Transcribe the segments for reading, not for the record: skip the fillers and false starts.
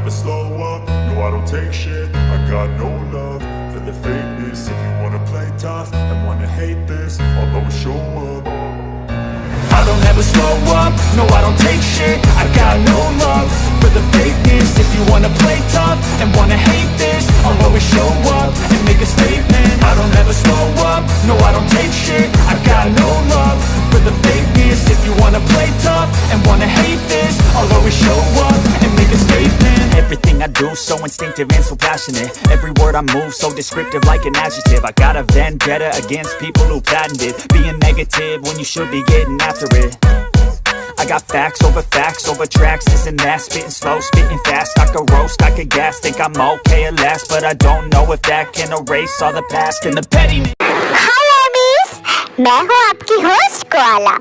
never slow up, no I don't take shit. I got no love for the fakeness. If you wanna play tough and wanna hate this, I'll always show up. I don't ever slow up, no I don't take shit. I got no love for the fakeness. If you wanna play tough and wanna hate this, I'll always show up and make a statement. I don't ever slow up, no I don't take shit. I got no love for the fakeness. If you wanna play tough and wanna hate this, I'll always show up and make a statement. Everything I do so instinctive and so passionate. Every word I move so descriptive like an adjective. I got a vendetta against people who patented being negative when you should be getting after it. I got facts over tracks, this and that. Spitting slow, spitting fast, I could roast, I could gas. Think I'm okay at last, but I don't know if that can erase all the past and the pettiness. हाय आर्मीज, मैं हूँ आपकी host koala.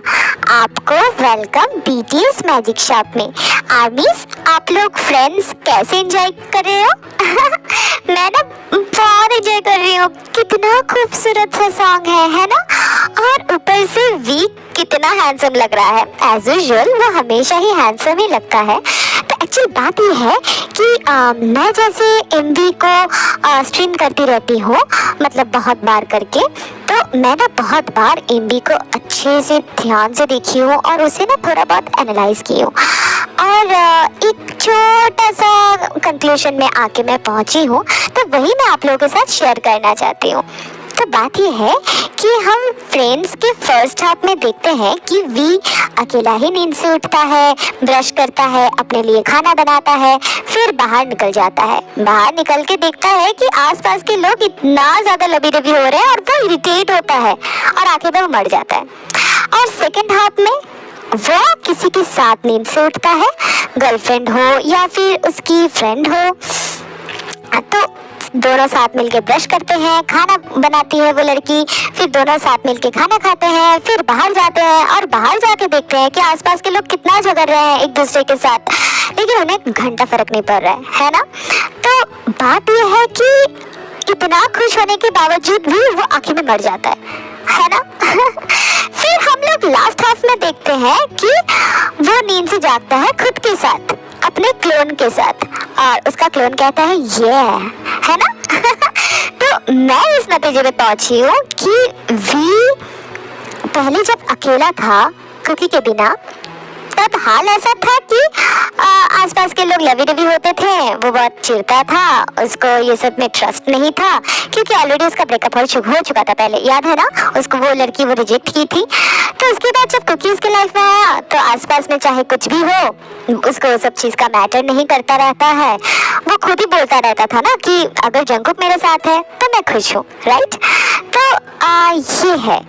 आपको welcome BTS magic shop में। आर्मीज, आप लोग friends कैसे enjoy कर रहे हो? मैं ना बहुत एंजॉय कर रही हूँ। कितना खूबसूरत सा सॉन्ग है ना? और ऊपर से वीक कितना हैंडसम लग रहा है। एज यूजुअल वो हमेशा ही हैंडसम ही लगता है। तो एक्चुअल बात ये है कि मैं जैसे एमवी को स्ट्रीम करती रहती हूँ, मतलब बहुत बार करके, तो मैं ना बहुत बार एमवी को अच्छे से ध्यान से देखी हूँ और उसे ना थोड़ा बहुत एनालाइज की हूँ और एक छोटा सा कंक्लूजन में आके मैं पहुँची हूँ। तो वही मैं आप लोगों के साथ शेयर करना चाहती हूँ। तो बात यह है कि हम फ्रेंड्स के फर्स्ट हाफ में देखते हैं कि वी अकेला ही नींद से उठता है, ब्रश करता है, अपने लिए खाना बनाता है, फिर बाहर निकल जाता है। बाहर निकल के देखता है कि आसपास के लोग इतना ज़्यादा लबी डबी हो रहे हैं और वो इरिटेट होता है और आखिर में वो मर जाता है। और सेकेंड हाफ में वो किसी के साथ नींद से उठता है, गर्लफ्रेंड हो या फिर उसकी फ्रेंड हो, तो दोनों साथ मिलके ब्रश करते हैं, खाना बनाती है वो लड़की, फिर दोनों साथ मिलके खाना खाते हैं, फिर बाहर जाते हैं और बाहर जाके देखते हैं कि आसपास के लोग कितना झगड़ रहे हैं एक दूसरे के साथ, लेकिन उन्हें एक घंटा फर्क नहीं पड़ रहा है ना? तो बात यह है कि इतना खुश होने के बावजूद भी वो आखिर में मर जाता है ना? फिर हम लोग लास्ट हाफ में देखते हैं कि वो नींद से जागता है खुद के साथ, अपने क्लोन के साथ, और उसका क्लोन कहता है ये है ना? तो मैं इस नतीजे पे पहुंची हूँ कि वी पहले जब अकेला था कुकी के बिना, तब हाल ऐसा था कि आसपास के लोग लवी डबी होते थे, वो बहुत चिढ़ता था, उसको ये सब में ट्रस्ट नहीं था क्योंकि ऑलरेडी उसका ब्रेकअप हो चुका था पहले, याद है ना? उसको वो लड़की वो रिजेक्ट की थी। तो उसके बाद जब कुकी उसके लाइफ में आया तो आसपास में चाहे कुछ भी हो, उसको वो सब चीज़ का मैटर नहीं करता रहता है। वो खुद ही बोलता रहता था ना कि अगर जंगकुक मेरे साथ है तो मैं खुश हूँ, राइट? तो ये है।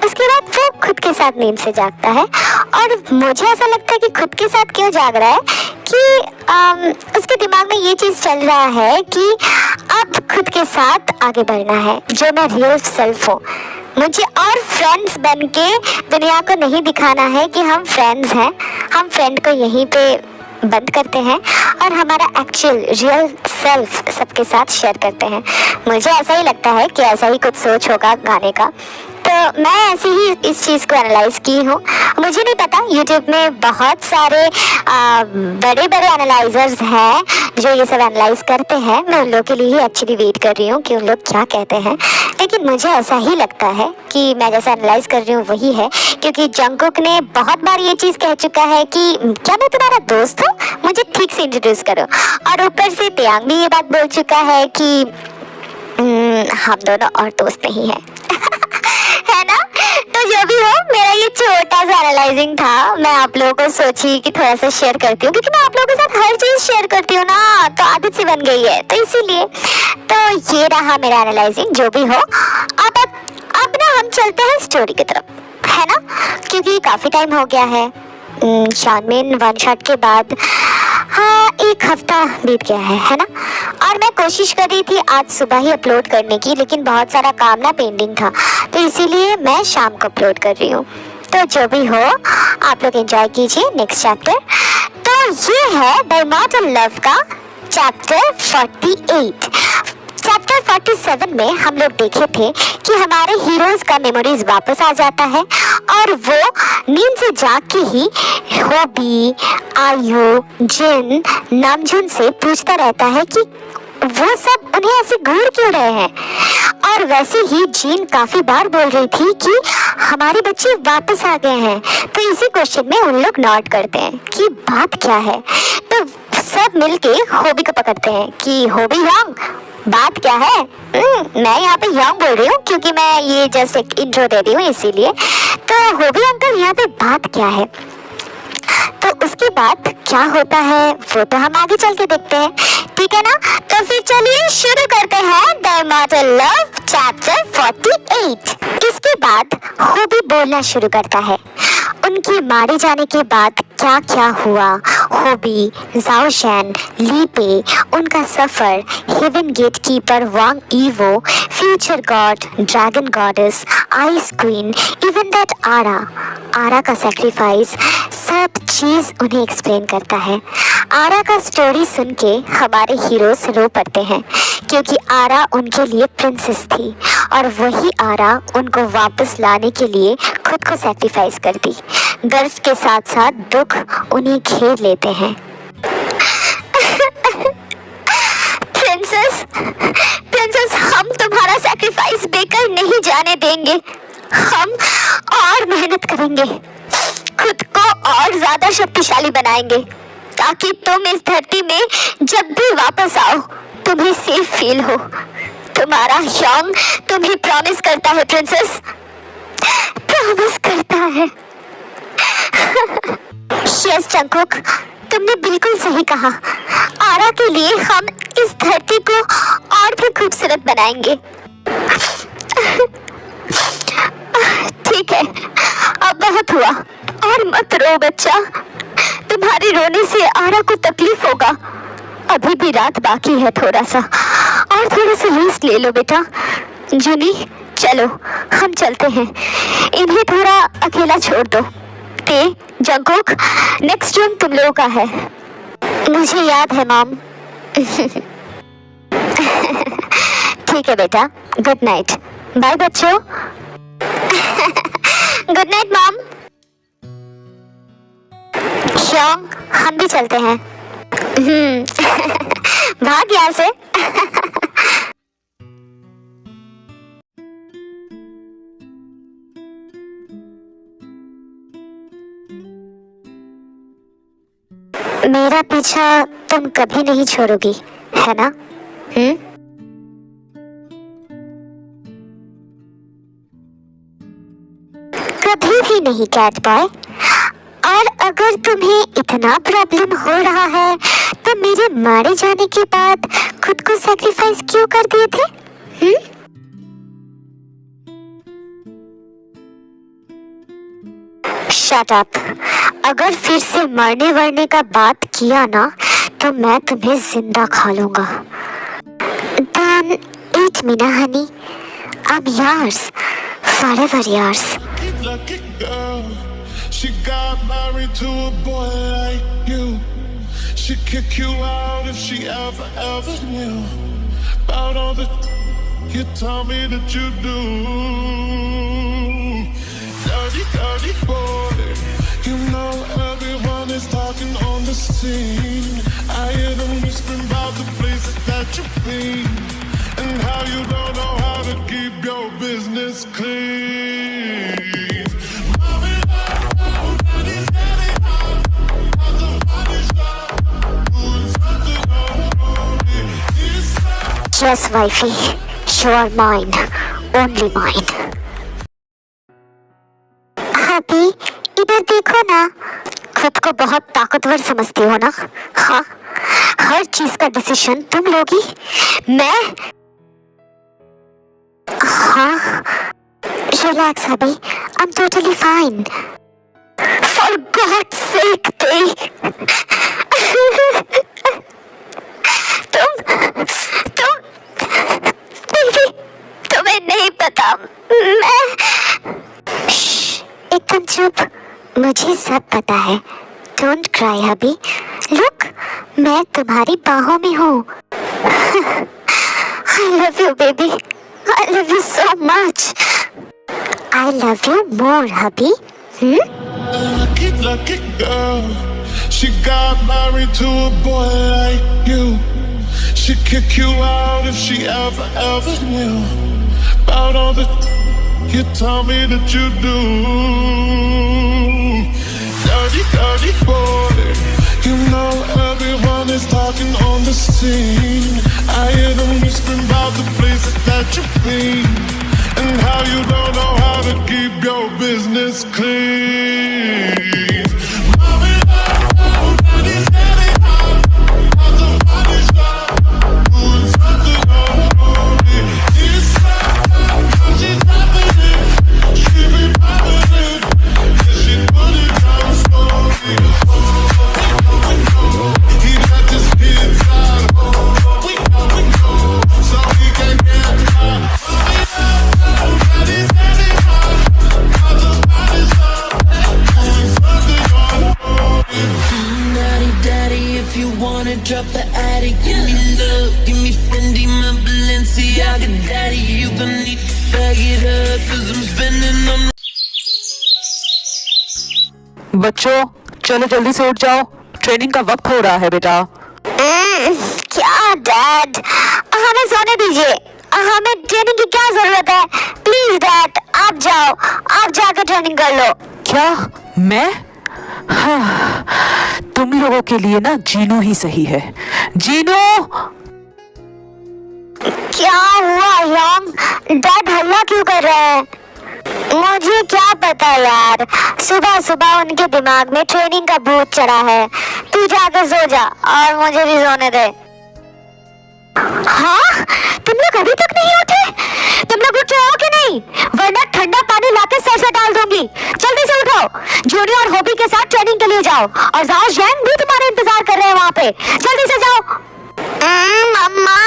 उसके बाद वो खुद के साथ नींद से जागता है और मुझे ऐसा लगता है कि खुद के साथ क्यों जाग रहा है कि उसके दिमाग में ये चीज़ चल रहा है कि अब खुद के साथ आगे बढ़ना है, जो मैं रियल सेल्फ हूँ, मुझे और फ्रेंड्स बन के दुनिया को नहीं दिखाना है कि हम फ्रेंड्स हैं। हम फ्रेंड को यहीं पे बंद करते हैं और हमारा एक्चुअल रियल सेल्फ सबके साथ शेयर करते हैं। मुझे ऐसा ही लगता है कि ऐसा ही कुछ सोच होगा गाने का। तो मैं ऐसे ही इस चीज़ को एनालाइज की हूँ। मुझे नहीं पता, यूट्यूब में बहुत सारे बड़े बड़े एनालाइजर्स हैं जो ये सब एनालाइज करते हैं। मैं उन लोगों के लिए ही एक्चुअली वेट कर रही हूँ कि उन लोग क्या कहते हैं, लेकिन मुझे ऐसा ही लगता है कि मैं जैसा एनालाइज कर रही हूँ वही है, क्योंकि जंगकुक ने बहुत बार ये चीज़ कह चुका है कि क्या मैं तुम्हारा दोस्त हूँ, मुझे ठीक से इंट्रोड्यूस करो। और ऊपर से तयांग भी ये बात बोल चुका है कि हम दोनों और दोस्त नहीं हैं। है ना? तो जो भी हो, मेरा ये छोटा सा एनालाइजिंग था। मैं आप लोगों को सोची कि थोड़ा सा शेयर करती हूँ, क्योंकि मैं आप लोगों के साथ हर चीज़ शेयर करती हूँ ना, तो आदत सी बन गई है, तो इसीलिए। तो ये रहा मेरा एनालाइजिंग। जो भी हो, अब ना हम चलते हैं स्टोरी की तरफ, है ना? क्योंकि काफ़ी टाइम हो गया है शानमिन वन शॉट के बाद। हाँ, एक हफ्ता बीत गया है ना? और मैं कोशिश कर रही थी आज सुबह ही अपलोड करने की, लेकिन बहुत सारा काम ना पेंडिंग था, तो इसीलिए मैं शाम को अपलोड कर रही हूँ। तो जो भी हो, आप लोग एंजॉय कीजिए नेक्स्ट चैप्टर। तो ये है द इमॉर्टल लव का चैप्टर 48। चैप्टर 47 में हम लोग देखे थे कि हमारे हीरोज का मेमोरीज वापस आ जाता है और वो नींद से जाग के ही होबी, आयु, जिन, नामजुन से पूछता रहता है कि वो सब उन्हें ऐसे घूर क्यों रहे हैं। और वैसे ही जीन काफी बार बोल रही थी कि हमारे बच्चे वापस आ गए हैं। तो इसी क्वेश्चन में उन लोग नोट करते हैं कि बात क्या है। तो सब मिलके होबी को पकड़ते हैं कि होबी यंग, बात क्या है। मैं यहाँ पे यंग बोल रही हूँ क्योंकि मैं ये जस्ट एक इंट्रो दे रही हूँ इसीलिए। तो होबी अंकल यहाँ पे बात क्या है। तो उसके बाद क्या होता है वो तो हम आगे चल के देखते हैं, ठीक है ना। तो फिर चलिए शुरू करते हैं द इमॉर्टल लव चैप्टर 48। इसके बाद होबी बोलना शुरू करता है उनके मारे जाने के बाद क्या क्या हुआ। होबी, जाओशैन, लीपे, उनका सफर, हेवन गेट कीपर वांग ईवो, future god, dragon goddess, ice queen, even that आरा का सैक्रिफाइस, सब चीज उन्हें एक्सप्लेन करता है। आरा का स्टोरी सुन के हमारे हीरोज रो पड़ते हैं क्योंकि आरा उनके लिए प्रिंसेस थी और वही आरा उनको वापस लाने के लिए खुद को सैक्रिफाइस कर दी। गर्व के साथ साथ दुख उन्हें घेर लेते हैं। प्रिंसेस हम तुम्हारा सैक्रिफाइस बेकार नहीं जाने देंगे। हम और मेहनत करेंगे, खुद को और ज्यादा शक्तिशाली बनाएंगे ताकि तुम इस धरती में जब भी वापस आओ तुम्हें सेफ फील हो। तुम्हारा यंग तुम्हें प्रॉमिस करता है प्रिंसेस, प्रॉमिस करता है। यस जंगकुक, तुमने बिल्कुल सही कहा। आरा के लिए हम इस धरती को और भी खूबसूरत बनाएंगे। ठीक है, अब बहुत हुआ और मत रो बच्चा। तुम्हारे रोने से आरा को तकलीफ होगा। अभी भी रात बाकी है, थोड़ा सा रेस्ट ले लो बेटा। जूनी चलो हम चलते हैं, इन्हें थोड़ा अकेला छोड़ दो। ते जंगकुक, नेक्स्ट रूम तुम लोगों का है। मुझे याद है मॉम। ठीक है बेटा, गुड नाइट। बाय बच्चों। Good night mom. श्योंग, हम भी चलते हैं। भाग यहाँ से। मेरा पीछा तुम कभी नहीं छोड़ोगी, है ना? कभी भी नहीं कैट बॉय। और अगर तुम्हें इतना प्रॉब्लम हो रहा है तो मेरे मारे जाने के बाद खुद को सैक्रिफाइस क्यों कर दिए थे? Shut up. अगर फिर से मरने वरने का बात किया ना तो मैं तुम्हें जिंदा खा लूंगा। Then eat me ना honey, I'm yours, forever yours. Lucky girl, she got married to a boy like you. She'd kick you out if she ever knew about all the you told me that you do. Dirty boy, you know everyone is talking on the scene. I hear them whispering about the places that you've been and how you don't know how to keep your business clean. Yes, wifey, you are mine, only mine. अभी इधर देखो ना, खुद को बहुत ताकतवर समझती हो ना? हाँ, हर चीज का डिसीजन तुम लोगी। मैं हाँ, रिलैक्स अभी, I'm totally fine. For God's sake, तुम्हें नहीं पता, मैं एकदम चुप, मुझे सब पता है। डोंट क्राई हबी, लुक मैं तुम्हारी बाहों में हूँ। I love you baby, I love you so much. I love you more, hubby. Lucky girl. She got married to a boy like you. She'd kick you out if she ever knew about all the you tell me that you do. Dirty boy. You know everyone is talking on the scene. I hear them whispering about the places that you've been and how you don't know how to keep your business clean. Drop the attic, give me love, give me Fendi, my Balenciaga daddy. You gonna need to bag it up, 'cause I'm spending on. बच्चों चलो जल्दी से उठ जाओ, training का वक्त हो रहा है बेटा। क्या डैड, हमें सोने दीजिए, हमें ट्रेनिंग की क्या जरूरत है। प्लीज डैड, आप जाओ, आप जाकर ट्रेनिंग कर लो। क्या मैं? हाँ, तुम लोगों के लिए ना जीनो ही सही है। जीनो, क्या हुआ यंग? डैड हल्ला क्यों कर रहे हैं? मुझे क्या पता यार, सुबह सुबह उनके दिमाग में ट्रेनिंग का भूत चढ़ा है। तू जाकर सो जा और मुझे भी सोने दे। हाँ, तुम लोग अभी तक नहीं उठे? तुम लोग उठ रहे हो कि नहीं? वरना ठंडा पानी लाके सर से डाल दूंगी। जल्दी से उठो, जूनी और हॉबी के साथ ट्रेनिंग के लिए जाओ और जाओ जैन भी तुम्हारा इंतजार कर रहे हैं वहाँ पे। जल्दी से जाओ। मम्मा,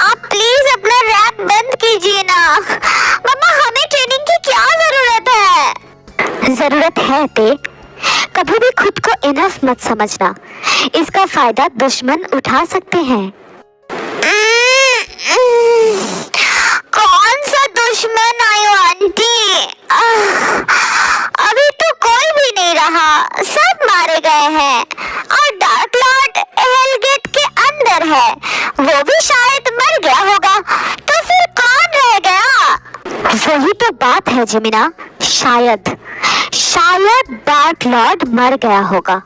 आप प्लीज अपना रैप बंद कीजिए ना। मम्मा, हमें ट्रेनिंग की क्या जरूरत है? जरूरत है ते, कभी भी खुद को इनफ मत समझना। इसका फायदा दुश्मन उठा सकते हैं। कौन सा दुश्मन आयो आंटी? अभी तो कोई भी नहीं रहा, सब मारे गए हैं और डार्क लॉर्ड हेलगेट के अंदर है, वो भी शायद मर गया होगा। तो फिर कौन रह गया? वही तो बात है जिमिना, शायद डार्क लॉर्ड मर गया होगा।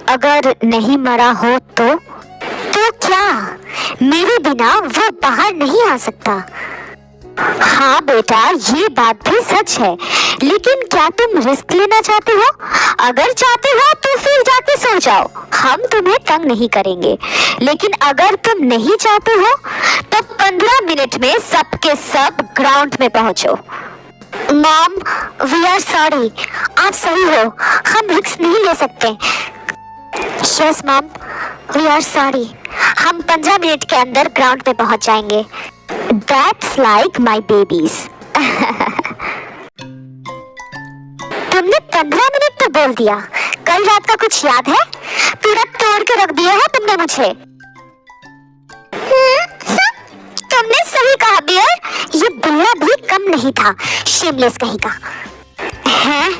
अगर नहीं मरा हो तो क्या मेरे बिना वो बाहर नहीं आ सकता? हाँ बेटा, ये बात भी सच है, लेकिन क्या तुम रिस्क लेना चाहते हो? अगर चाहते हो तो फिर जाके सो जाओ, हम तुम्हें तंग नहीं करेंगे। लेकिन अगर तुम नहीं चाहते हो तो 15 मिनट में सबके सब ग्राउंड में पहुंचो। मॉम, वी आर सॉरी, आप सही हो, हम रिस्क नहीं ले सकते। Yes mom, we are sorry, हम 15 मिनट के अंदर ग्राउंड पे पहुंच जाएंगे। That's like my babies. तुमने 15 मिनट तो बोल दिया, कल रात का कुछ याद है? पूरा तोड़ के रख दिया है तुमने मुझे। तुमने सही कहा बियर, ये बुल्ला भी कम नहीं था, शेमलेस कहीं का। हैं?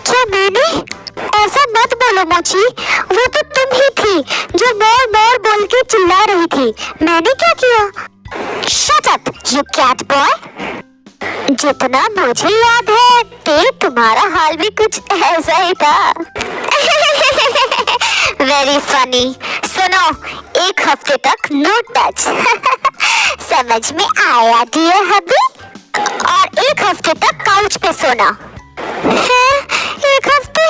क्या मैंने? ऐसा मत बोलो मोची, वो तो तुम ही थी जो मोर मोर बोल के चिल्ला रही थी। मैंने क्या किया? Shut up, you cat boy. जितना मुझे याद है, ते तुम्हारा हाल भी कुछ ऐसा ही था। Very funny. सुनो, एक हफ्ते तक नो टच। समझ में आया डियर हबी? और एक हफ्ते तक काउच पे सोना। एक हफ्ते?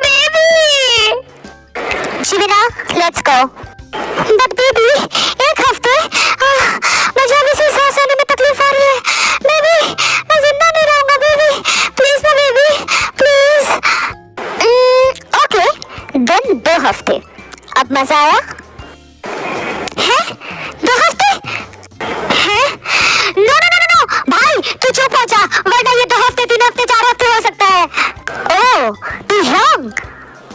Baby! जिमिना, let's go. But baby, एक हफ्ते? मुझे अभी से सांस आने में तकलीफ आ रही है। बेबी, मैं जिंदा नहीं रहूंगा बेबी, प्लीज ना बेबी, प्लीज। ओके, देन 2 हफ्ते। अब मजा आया? है? 2 हफ्ते? है? नो, भाई तू चुप हो जा, वरना ये 2 हफ्ते, 3 हफ्ते, 4 हफ्ते हो सकता है। ओह, तू यंग,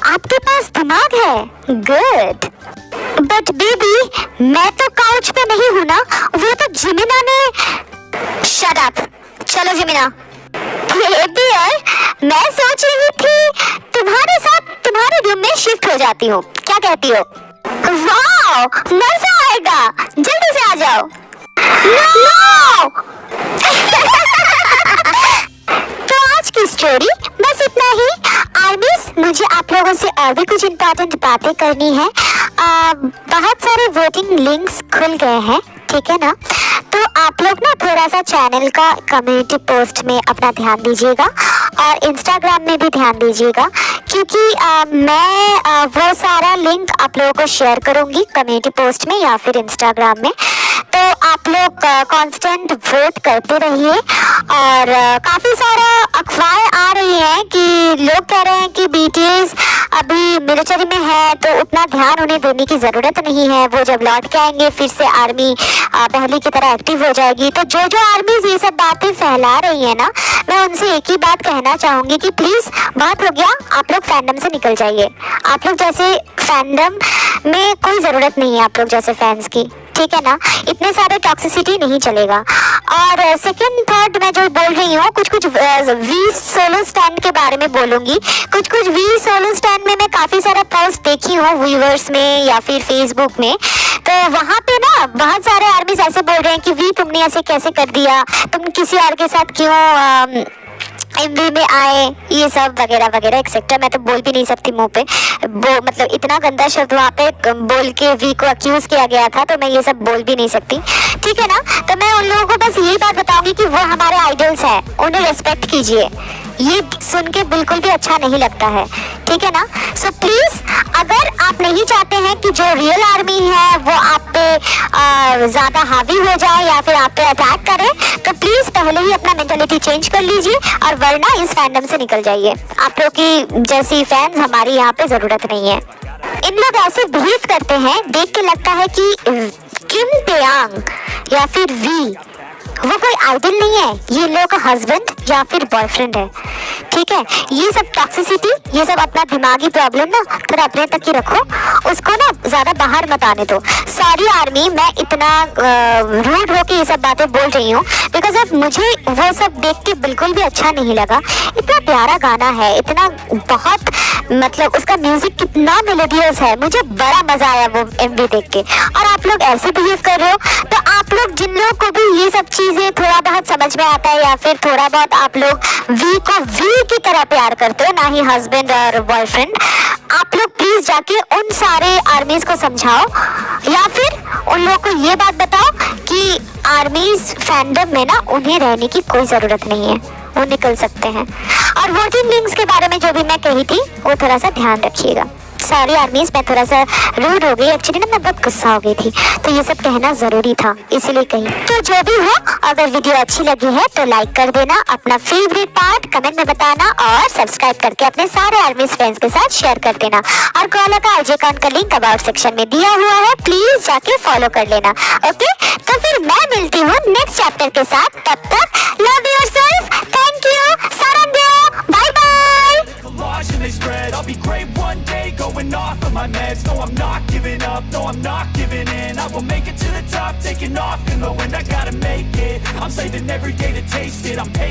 आपके पास दिमाग है, गुड। बट बेबी, मैं तो काउच पे नहीं हूँ ना, वो तो जिमिना ने। शट अप, चलो जिमिना। डियर, मैं सोच रही थी तुम्हारे साथ तुम्हारे रूम में शिफ्ट हो जाती हूँ, क्या कहती हो? वाओ, मजा आएगा, जल्दी से आ जाओ। नो! तो आज की स्टोरी बस इतना ही। आर्मीज, मुझे आप लोगों से और भी कुछ इम्पोर्टेंट बातें करनी है। बहुत सारे वोटिंग लिंक्स खुल गए हैं, ठीक है ना? तो आप लोग ना थोड़ा सा चैनल का कम्युनिटी पोस्ट में अपना ध्यान दीजिएगा और इंस्टाग्राम में भी ध्यान दीजिएगा, क्योंकि मैं वो सारा लिंक आप लोगों को शेयर करूंगी कम्युनिटी पोस्ट में या फिर इंस्टाग्राम में। तो आप लोग कांस्टेंट वोट करते रहिए। और काफ़ी सारा अफवाहें आ रही हैं कि लोग कह रहे हैं कि BTS अभी मिलिट्री में है तो उतना ध्यान उन्हें देने की ज़रूरत नहीं है, वो जब लौट के आएंगे फिर से आर्मी पहले की तरह एक्टिव हो जाएगी। तो जो जो आर्मीज ये सब बातें फैला रही है ना, मैं उनसे एक ही बात कहना चाहूँगी कि प्लीज़ बहुत हो गया, आप लोग फैंडम से निकल जाइए। आप लोग जैसे फैंडम में कोई ज़रूरत नहीं है, आप लोग जैसे फैंस की, ठीक है ना? इतने सारे टॉक्सिसिटी नहीं चलेगा। और सेकंड थर्ड मैं जो बोल रही हूँ, कुछ वी सोलो स्टैंड के बारे में बोलूँगी। कुछ वी सोलो स्टैंड में मैं काफ़ी सारा पोस्ट देखी हूँ व्यूवर्स में या फिर फेसबुक में। तो वहाँ पे ना बहुत सारे आर्मीज ऐसे बोल रहे हैं कि वी तुमने ऐसे कैसे कर दिया, तुम किसी और के साथ क्यों MV में आए, ये सब वगैरह वगैरह एक्सेट्रा। मैं तो बोल भी नहीं सकती मुंह पे, वो मतलब इतना गंदा शब्द वहाँ पे बोल के वी को अक्यूज किया गया था, तो मैं ये सब बोल भी नहीं सकती, ठीक है ना? तो मैं उन लोगों को बस यही बात बताऊंगी कि वो हमारे आइडल्स हैं, उन्हें रिस्पेक्ट कीजिए। ये सुन के बिल्कुल भी अच्छा नहीं लगता है, ठीक है ना? सो प्लीज़, अगर आप नहीं चाहते हैं कि जो रियल आर्मी है वो आप पे ज़्यादा हावी हो जाए या फिर आप पे अटैक करे, तो प्लीज़ पहले ही अपना मेंटालिटी चेंज कर लीजिए और वरना इस फैंडम से निकल जाइए। आप लोग की जैसी फैंस हमारी यहाँ पे ज़रूरत नहीं है। इन लोग ऐसे बिहेव करते हैं, देख के लगता है कि किम तेयांग या फिर वी वो कोई आइडल नहीं है, ये लोगों का हस्बैंड या फिर बॉयफ्रेंड है, ठीक है? ये सब टॉक्सिसिटी, ये सब अपना दिमागी प्रॉब्लम ना थोड़ा अपने तक ही रखो, उसको ना ज़्यादा बाहर मत आने दो। सॉरी आर्मी, मैं इतना रूड होके ये सब बातें बोल रही हूँ, बिकॉज अब मुझे वो सब देख के बिल्कुल भी अच्छा नहीं लगा। इतना प्यारा गाना है, इतना बहुत मतलब उसका म्यूजिक कितना मेलोडियस है, मुझे बड़ा मज़ा आया वो MV देख के। और आप लोग ऐसे बिहेव कर रहे हो, तो आप लोग जिन लोगों को भी ये सब चीज़ें थोड़ा बहुत समझ में आता है या फिर थोड़ा बहुत आप लोग वी को वी की तरह प्यार करते हो, ना ही हस्बैंड और बॉयफ्रेंड, आप लोग प्लीज़ जाके उन सारे आर्मीज को समझाओ या फिर उन लोगों को ये बात बताओ कि आर्मीज फैंडम में ना उन्हें रहने की कोई ज़रूरत नहीं है, वो निकल सकते हैं। और वोटिंग लिंक्स के बारे में जो भी मैं कही थी वो थोड़ा सा ध्यान रखिएगा। सॉरी आर्मीज, मैं थोड़ा सा रूड हो गई, एक्चुअली ना मैं बहुत गुस्सा हो गई थी, तो ये सब कहना ज़रूरी था, इसीलिए कही। तो जो भी हो, अगर वीडियो अच्छी लगी है तो लाइक कर देना, अपना फेवरेट पार्ट कमेंट में बताना और सब्सक्राइब करके अपने सारे आर्मीज फ्रेंड्स के साथ शेयर कर देना। और कोला का IG अकाउंट का लिंक अबाउट सेक्शन में दिया हुआ है, प्लीज जाके फॉलो कर लेना, ओके? तो फिर मैं मिलती हूँ नेक्स्ट चैप्टर के साथ, तब तक लव योरसेल्फ, थैंक यू, सारंग्यो, bye bye. Collage and they spread, I'll be great one day, going off of my meds. No, I'm not giving up, no, I'm not giving in. I will make it to the top, taking off in the wind. I gotta make it, I'm saving every day to taste it. I'm patient.